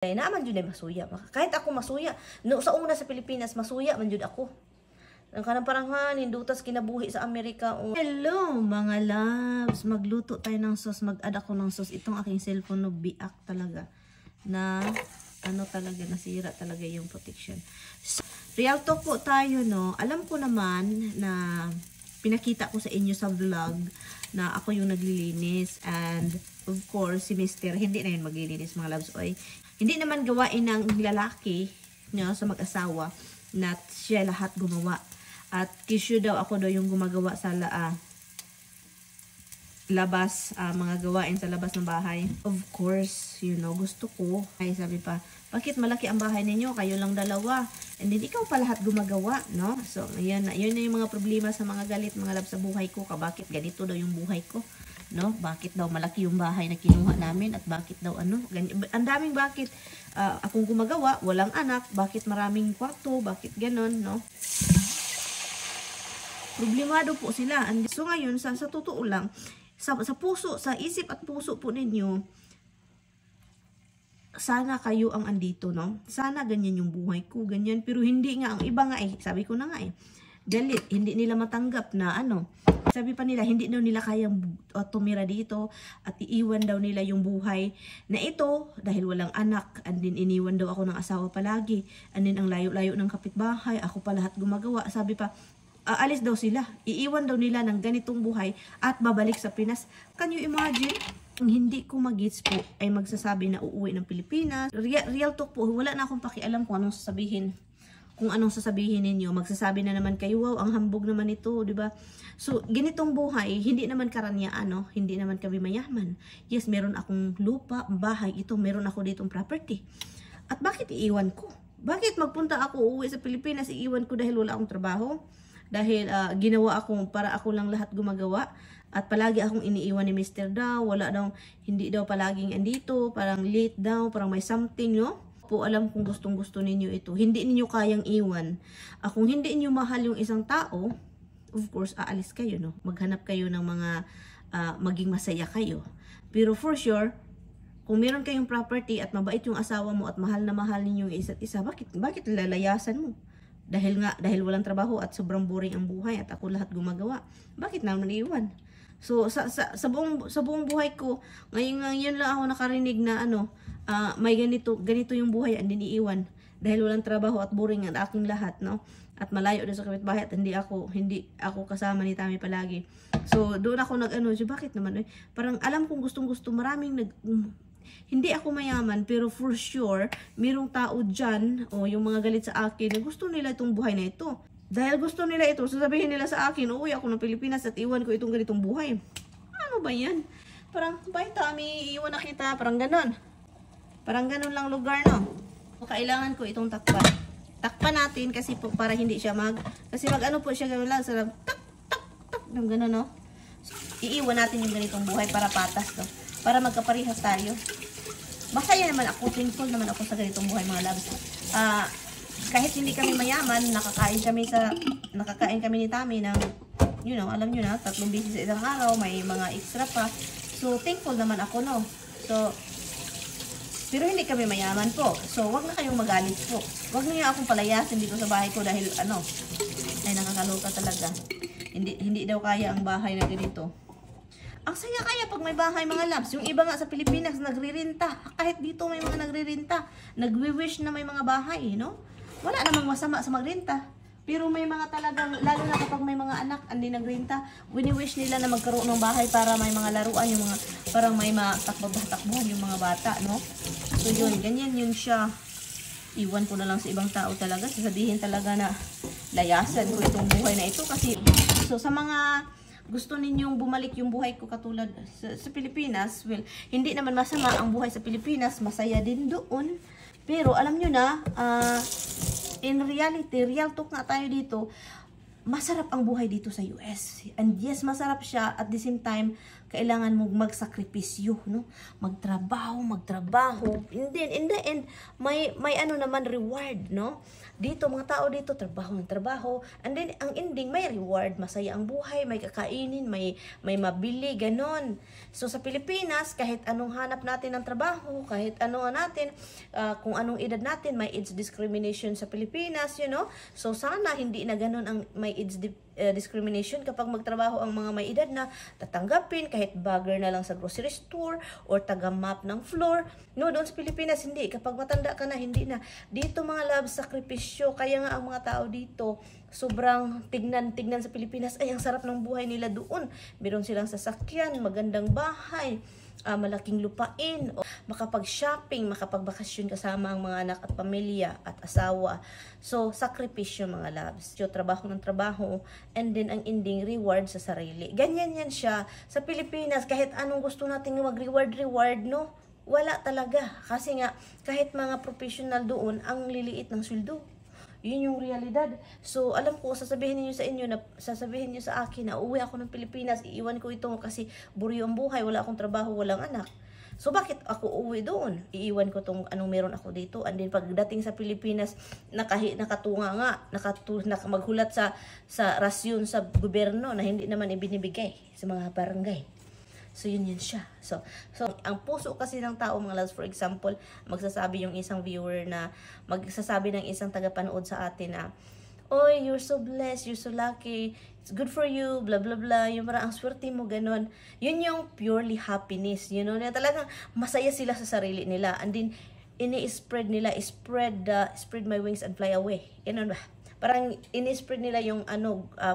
Naman jud ay masuya. Kahit ako masuya, no sa una sa Pilipinas masuya man jud ako. Ang kanang paranghan hindutas kinabuhi sa Amerika. Hello mga loves, magluto tayo ng sauce, mag-add ako ng sauce. Itong aking cellphone no biak talaga na ano talaga nasira talaga yung protection. So, real talk po tayo no. Alam ko naman na pinakita ko sa inyo sa vlog na ako yung naglilinis, and of course si Mr. hindi na yun maglilinis mga loves. Oy, hindi naman gawain ng lalaki no, sa mag-asawa na siya lahat gumawa. At kisyo daw ako daw yung gumagawa sa labas, mga gawain sa labas ng bahay. Of course, you know, gusto ko. Ay sabi pa, bakit malaki ang bahay ninyo? Kayo lang dalawa. And then ikaw pa lahat gumagawa, no? So, yun na yung mga problema sa mga galit, mga love sa buhay ko. Bakit ganito daw yung buhay ko? No? Bakit daw malaki yung bahay na kinuha namin? At bakit daw ano? Ang daming bakit. Akong gumagawa, walang anak. Bakit maraming kwarto? Bakit ganon, no? Problemado po sila. And so ngayon, sa totoo lang, sa puso, sa isip at puso po ninyo, sana kayo ang andito, no? Sana ganyan yung buhay ko, ganyan. Pero hindi nga, ang iba nga sabi ko na nga galit, hindi nila matanggap na ano. Sabi pa nila, hindi daw nila kayang tumira dito at iiwan daw nila yung buhay na ito dahil walang anak. And then iniwan daw ako ng asawa palagi. And then ang layo-layo ng kapitbahay, ako pa lahat gumagawa. Sabi pa, aalis daw sila. Iiwan daw nila ng ganitong buhay at babalik sa Pinas. Can you imagine? Ang hindi ko magits po ay magsasabi na uuwi ng Pilipinas. Real talk po, wala na akong pakialam kung anong sasabihin. Kung anong sasabihin ninyo, magsasabi na naman kayo, wow, ang hambog naman ito, di ba? So, ganitong buhay, hindi naman karanyaan, no? Hindi naman kami mayaman. Yes, meron akong lupa, bahay, ito, meron ako ditong property. At bakit iiwan ko? Bakit magpunta ako uuwi sa Pilipinas, iiwan ko dahil wala akong trabaho? Dahil ginawa akong para ako lang lahat gumagawa. At palagi akong iniiwan ni Mr. daw, wala daw, hindi daw palaging andito, parang late daw, parang may something, no? Po alam kung gustong gusto ninyo ito, hindi ninyo kayang iwan. Kung hindi niyo mahal yung isang tao, of course aalis kayo, no? Maghanap kayo ng mga maging masaya kayo. Pero for sure, kung meron kayong property at mabait yung asawa mo at mahal na mahal ninyo yung isa't isa, bakit lalayasan mo? Dahil walang trabaho at sobrang boring ang buhay at ako lahat gumagawa, bakit naman iiwan? So sa buong buhay ko, ngayon lang ako nakarinig na ano, may ganito yung buhay and iniiwan dahil walang trabaho at boring ang aking lahat, no? At malayo doon sa kapitbahay at hindi ako kasama ni Tami palagi. So doon ako so bakit naman parang alam kong gustong-gusto, maraming hindi ako mayaman, pero for sure merong tao dyan o yung mga galit sa akin na gusto nila itong buhay na ito. Dahil gusto nila ito, sasabihin nila sa akin, uwi ako ng Pilipinas at iwan ko itong ganitong buhay. Ano ba yan? Parang, bye Tami, iwan na kita. Parang ganon. Parang ganon lang lugar, no? Kailangan ko itong takpan. Takpan natin kasi po para hindi siya kasi ano po siya gano'n lang. Sarap, tak, gano'n, no? So, iiwan natin yung ganitong buhay para patas, no? Para magkaparihas tayo. Masaya naman ako, thankful naman ako sa ganitong buhay, mga loves. Kahit hindi kami mayaman, nakakain kami ni Tami ng, you know, alam nyo na, 3 beses sa isang araw, may mga extra pa. So, thankful naman ako, no? So, pero hindi kami mayaman po. So, wag na kayong magalit po. Wag niyo akong palayasin dito sa bahay ko dahil, ay nakakaloka talaga. Hindi daw kaya ang bahay na ganito. Ang saya kaya pag may bahay, mga loves. Yung iba nga sa Pilipinas, nagririnta. Kahit dito may mga nagririnta. Nagwi-wish na may mga bahay, no? Wala namang masama sa magrenta. Pero may mga talagang, lalo na kapag may mga anak, hindi nagrenta, wini-wish nila na magkaroon ng bahay para may mga laruan, yung mga, parang may matakbo-takbuhan yung mga bata, no? So yun, ganyan yun siya. Iwan ko na lang sa ibang tao talaga. Sasabihin talaga na layasan ko itong buhay na ito. Kasi, so sa mga gusto ninyong bumalik yung buhay ko katulad sa Pilipinas, well, hindi naman masama ang buhay sa Pilipinas, masaya din doon. Pero alam nyo na, in reality, real talk nga tayo dito, masarap ang buhay dito sa US. And yes, masarap siya. At the same time, kailangan mo magsakripisyo, no? Magtrabaho. And then, in the end, may ano naman, reward, no? Dito, mga tao dito, trabaho ng trabaho. And then, ang ending, may reward. Masaya ang buhay, may kakainin, may mabili, ganon. So, sa Pilipinas, kahit anong hanap natin ng trabaho, kahit ano natin, kung anong edad natin, may age discrimination sa Pilipinas, you know? So, sana hindi na ganon ang may age discrimination kapag magtrabaho ang mga may edad na tatanggapin kahit bagger na lang sa grocery store or taga-map ng floor. No, doon sa Pilipinas hindi. Kapag matanda ka na, hindi na. Dito mga love, sakripisyo. Kaya nga ang mga tao dito, sobrang tignan sa Pilipinas, ay ang sarap ng buhay nila doon. Meron silang sasakyan, magandang bahay, malaking lupain, o makapag-shopping, makapagbakasyon kasama ang mga anak at pamilya at asawa. So, sakripisyo mga loves. So, trabaho ng trabaho, and then ang ending, reward sa sarili. Ganyan yan siya. Sa Pilipinas, kahit anong gusto natin mag-reward, no? Wala talaga. Kasi nga, kahit mga professional doon, ang liliit ng sweldo. Yun yung realidad. So, alam ko, sasabihin niyo sa akin na uwi ako ng Pilipinas, iiwan ko ito kasi buryo ang buhay, wala akong trabaho, walang anak. So, bakit ako uwi doon? Iiwan ko tong anong meron ako dito. And then, pagdating sa Pilipinas, nakatunga nga, maghulat sa rasyon sa gobyerno na hindi naman ibinibigay sa mga barangay. So, yun siya. So, ang puso kasi ng tao, mga loves, for example, magsasabi yung isang viewer na, magsasabi ng isang tagapanood sa atin na, oy, you're so blessed, you're so lucky, it's good for you, blah, blah, blah, yung parang ang swerte mo, ganon. Yun yung purely happiness, you know, na talagang masaya sila sa sarili nila. And then, ini-spread nila, spread my wings and fly away. Ganon ba? Parang ini-spread nila yung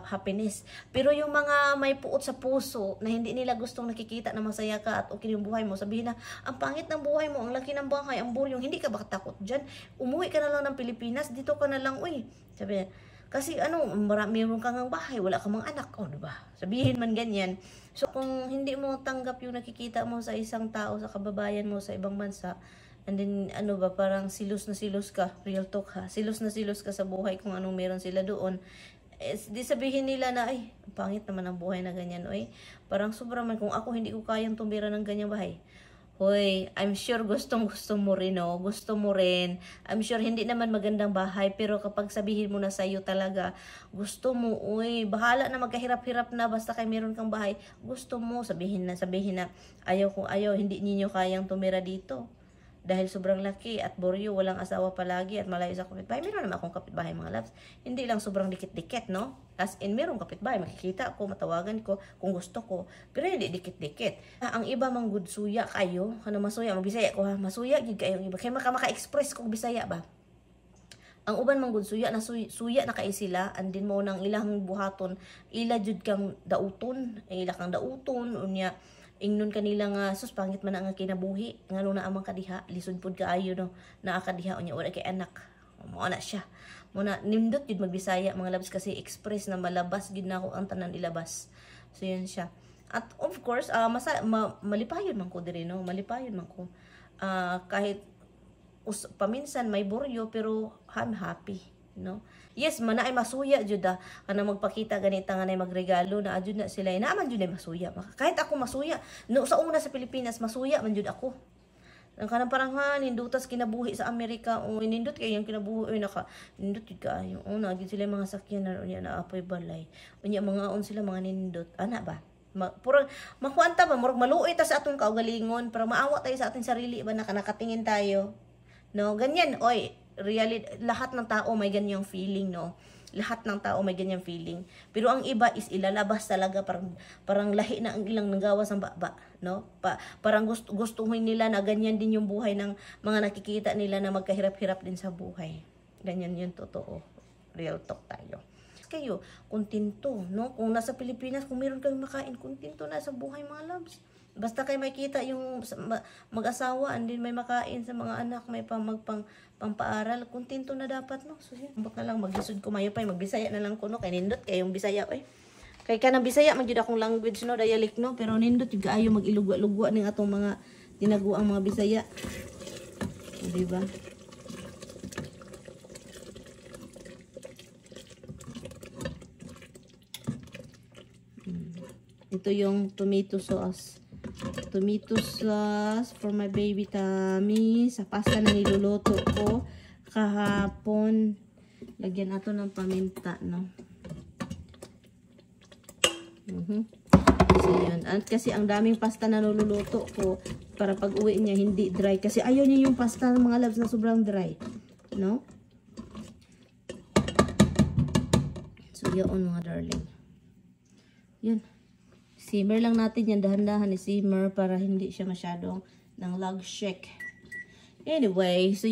happiness. Pero yung mga may puot sa puso na hindi nila gustong nakikita na masaya ka at okay yung buhay mo, sabihin na, ang pangit ng buhay mo, ang laki ng bahay, ang buryong, hindi ka ba takot dyan? Umuwi ka na lang ng Pilipinas, dito ka na lang, uy. Sabi niya, kasi mayroon kang bahay, wala kang mga anak, diba? Sabihin man ganyan. So kung hindi mo tanggap yung nakikita mo sa isang tao, sa kababayan mo sa ibang bansa, and then, parang silos na silos ka, real talk ha, silos na silos ka sa buhay kung anong meron sila doon. Di sabihin nila na, ay, pangit naman ang buhay na ganyan, oy. Parang sobrang man, kung ako hindi ko kayang tumira ng ganyang bahay. Hoy, I'm sure gusto mo rin, no? Gusto mo rin. I'm sure hindi naman magandang bahay, pero kapag sabihin mo na sa'yo talaga, gusto mo, uy, bahala na magkahirap-hirap na, basta kay meron kang bahay, gusto mo, sabihin na, ayaw, hindi ninyo kayang tumira dito. Dahil sobrang laki at boryo, walang asawa palagi at malayo sa kapitbahay. Meron naman akong kapitbahay, mga loves. Hindi lang sobrang dikit-dikit, no? As in, merong kapitbahay. Makikita ako, matawagan ko kung gusto ko. Pero hindi dikit-dikit. Ang iba mang good suya kayo. Masuya, magbisaya ko ha. Masuya, gid kayo iba. Kaya maka-express kong bisaya ba? Ang uban mang good suya na suya na kay sila, andin mo nang ilang buhaton, ila jud kang dauton, ila kang dauton, unya ingnon kanila nga sus pangit man ang kinabuhi ngano na amang kadiha lisod pud kaayo no naa kadiha unya wala kay anak mo na siya mo na nindot jud magbisaya mga loves kasi express na malabas gid na ako ang tanan ilabas. So yun siya. At of course malipayon man ko diri no, malipayon man ko kahit paminsan may buryo pero I'm happy, no? Yes, man ay masuya jud kana magpakita ganita nga nay magregalo na adjud na sila na man jud ay masuya. Kahit ako masuya, no sa una sa Pilipinas masuya man jud ako. Ang kanang parang nindutas kinabuhi sa Amerika o nindot kay yung kinabuhi naka nindot jud kaayo. Una gid sila mga sakyan na unya na apoy balay. Unya mga on sila mga nindot. Ana ba? Purang makuanta ba murag maluoy ta sa atong kaugalingon para maawa tayo sa ating sarili ba nakatingin tayo. No, ganyan oy. Really, lahat ng tao may ganyang feeling, no? Lahat ng tao may ganyang feeling. Pero ang iba is ilalabas talaga parang lahi na ang ilang nagawas ng baba, no? Parang gustuhin nila na ganyan din yung buhay ng mga nakikita nila na magkahirap-hirap din sa buhay. Ganyan yung totoo. Real talk tayo. Kayo, kontento, no? Kung nasa Pilipinas, kung meron kayong makain, kontento na sa buhay, mga loves. Basta kayo makita yung mag-asawa and then may makain sa mga anak, may pampaaral, kontento na dapat, no? So yun, baka lang maglisod ko mayo pa, magbisaya na lang ko, no? Kay nindot kayong bisaya, oy. Kay kanang bisaya man jud akong language, no, dialect, no, pero nindot jud kaayo magilugwa-lugwa ning atong mga tinaguang mga bisaya. Di ba? Ito yung tomato sauce. Tomato sauce for my baby tummy. Sa pasta na niluluto ko kahapon. Lagyan nato ng paminta, no? So, yun. At kasi ang daming pasta na niluluto ko para pag uwi niya hindi dry. Kasi ayaw niya yung pasta ng mga loves na sobrang dry. No? So, yun mga darling. Yun. Simmer lang natin yan. Dahan-dahan simmer para hindi siya masyadong ng log shake. Anyway, so